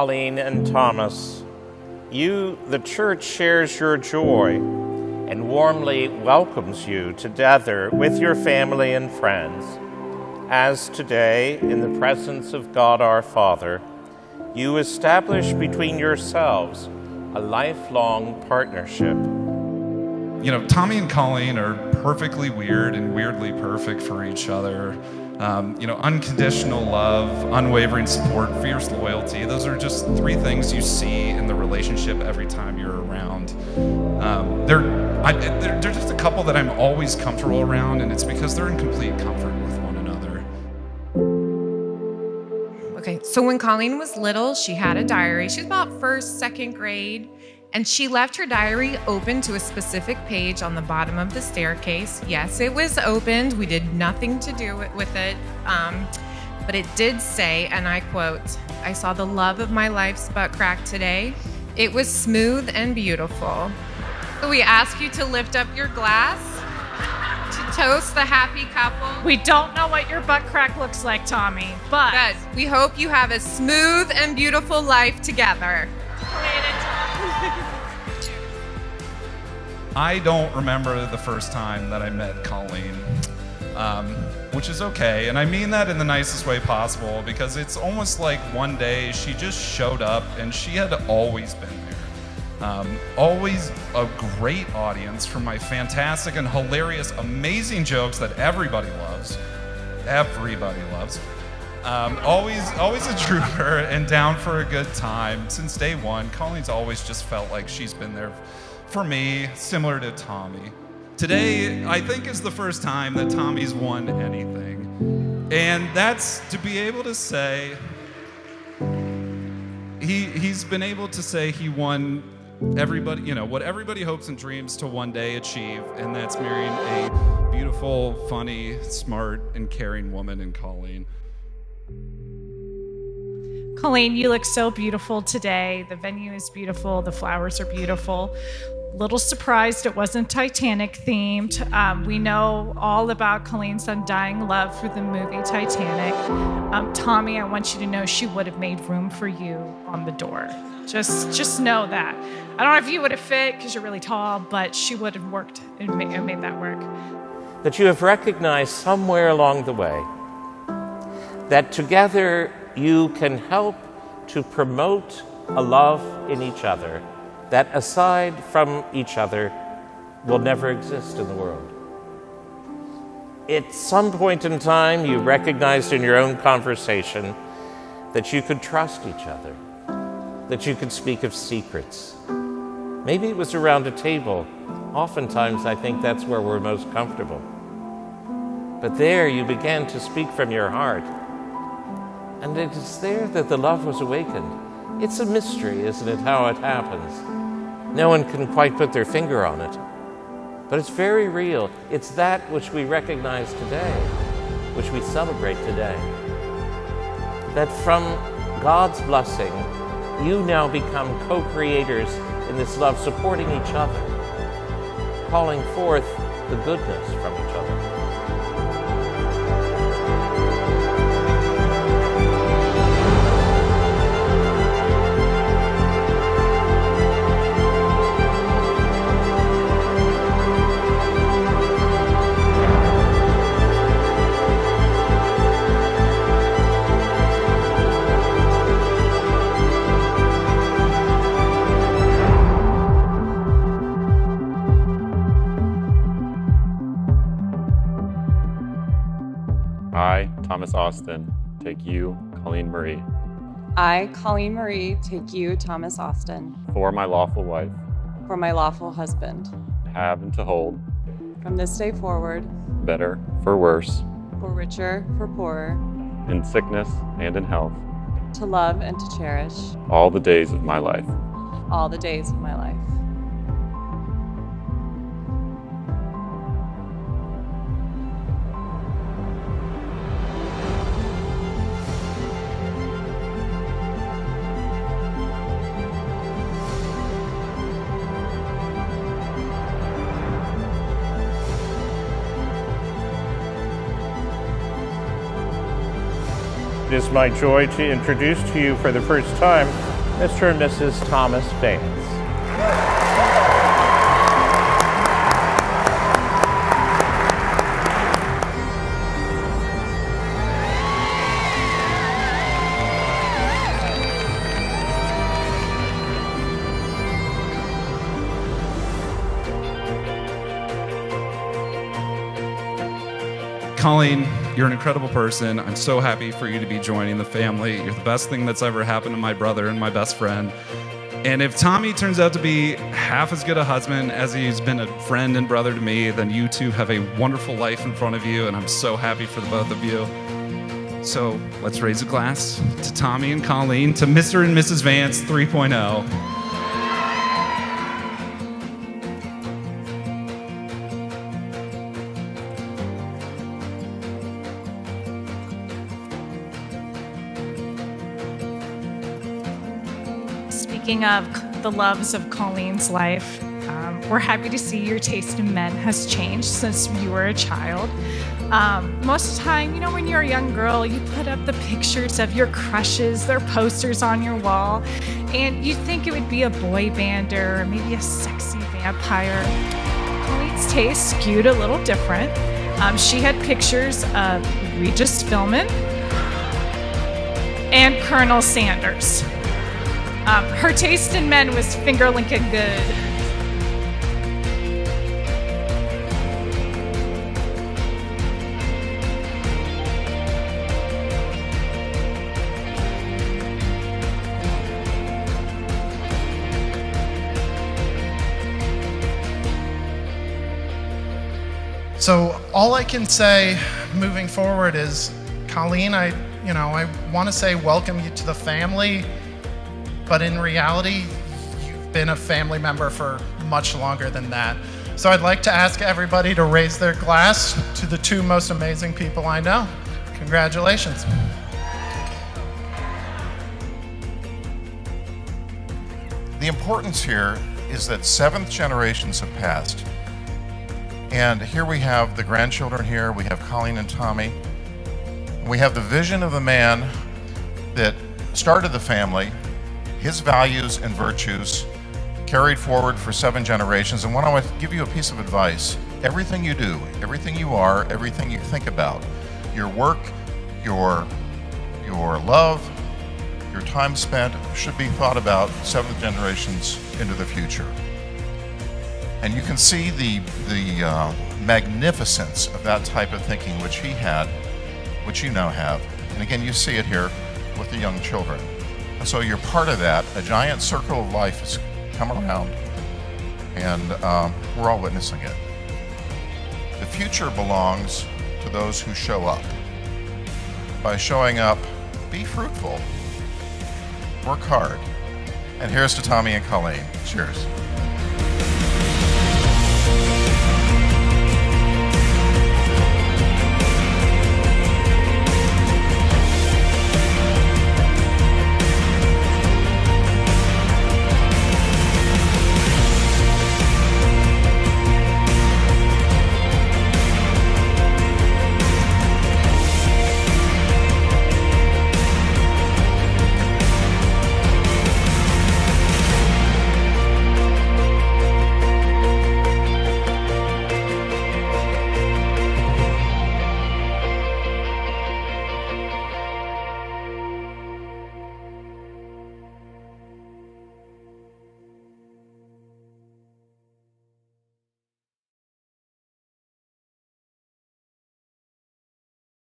Colleen and Thomas, you, the church, shares your joy and warmly welcomes you together with your family and friends, as today, in the presence of God our Father, you establish between yourselves a lifelong partnership. You know, Tommy and Colleen are perfectly weird and weirdly perfect for each other. You know, unconditional love, unwavering support, fierce loyalty. Those are just three things you see in the relationship every time you're around. They're just a couple that I'm always comfortable around, and it's because they're in complete comfort with one another. Okay, so when Colleen was little, she had a diary. She was about first, second grade. And she left her diary open to a specific page on the bottom of the staircase. Yes, it was opened. We did nothing to do with it. But it did say, and I quote, "I saw the love of my life's butt crack today. It was smooth and beautiful." So we ask you to lift up your glass to toast the happy couple. We don't know what your butt crack looks like, Tommy, but Good. We hope you have a smooth and beautiful life together. I don't remember the first time that I met Colleen, which is okay. And I mean that in the nicest way possible, because it's almost like one day she just showed up and she had always been there. Always a great audience for my fantastic and hilarious, amazing jokes that everybody loves. Everybody loves. Always a trooper and down for a good time. Since day one, Colleen's always just felt like she's been there for me, similar to Tommy. Today, I think, is the first time that Tommy's won anything. And that's to be able to say, he's been able to say he won everybody, you know, what everybody hopes and dreams to one day achieve, and that's marrying a beautiful, funny, smart, and caring woman in Colleen. Colleen, you look so beautiful today. The venue is beautiful. The flowers are beautiful. Little surprised it wasn't Titanic themed. We know all about Colleen's undying love for the movie Titanic. Tommy, I want you to know she would have made room for you on the door. Just know that. I don't know if you would have fit because you're really tall, but she would have worked and made that work. That you have recognized somewhere along the way that together you can help to promote a love in each other that, aside from each other, will never exist in the world. At some point in time, you recognized in your own conversation that you could trust each other, that you could speak of secrets. Maybe it was around a table. Oftentimes, I think that's where we're most comfortable. But there you began to speak from your heart. And it is there that the love was awakened. It's a mystery, isn't it, how it happens? No one can quite put their finger on it. But it's very real. It's that which we recognize today, which we celebrate today. That from God's blessing, you now become co-creators in this love, supporting each other, calling forth the goodness from each other. I, Thomas Austin, take you, Colleen Marie, I, Colleen Marie, take you, Thomas Austin, for my lawful wife, for my lawful husband, have and to hold, from this day forward, better for worse, for richer, for poorer, in sickness and in health, to love and to cherish, all the days of my life. all the days of my life. It is my joy to introduce to you for the first time Mr. and Mrs. Thomas Vance. Colleen, you're an incredible person. I'm so happy for you to be joining the family. You're the best thing that's ever happened to my brother and my best friend. And if Tommy turns out to be half as good a husband as he's been a friend and brother to me, then you two have a wonderful life in front of you, and I'm so happy for the both of you. So let's raise a glass to Tommy and Colleen, to Mr. and Mrs. Vance 3.0. Speaking of the loves of Colleen's life, we're happy to see your taste in men has changed since you were a child. Most of the time, you know, when you're a young girl, you put up the pictures of your crushes, their posters on your wall, and you think it would be a boy bander or maybe a sexy vampire. Colleen's taste skewed a little different. She had pictures of Regis Philbin and Colonel Sanders. Her taste in men was finger-licking good. So all I can say moving forward is, Colleen, I want to say welcome you to the family. But in reality, you've been a family member for much longer than that. So I'd like to ask everybody to raise their glass to the two most amazing people I know. Congratulations. The importance here is that 7th generations have passed. And here we have the grandchildren here, we have Colleen and Tommy. We have the vision of the man that started the family, his values and virtues carried forward for 7 generations. And when I want to give you a piece of advice, everything you do, everything you are, everything you think about, your work, your love, your time spent should be thought about 7 generations into the future. And you can see the magnificence of that type of thinking which he had, which you now have. And again, you see it here with the young children. So you're part of that. A giant circle of life has come around, and we're all witnessing it. The future belongs to those who show up. By showing up, be fruitful, work hard. And here's to Tommy and Colleen. Cheers.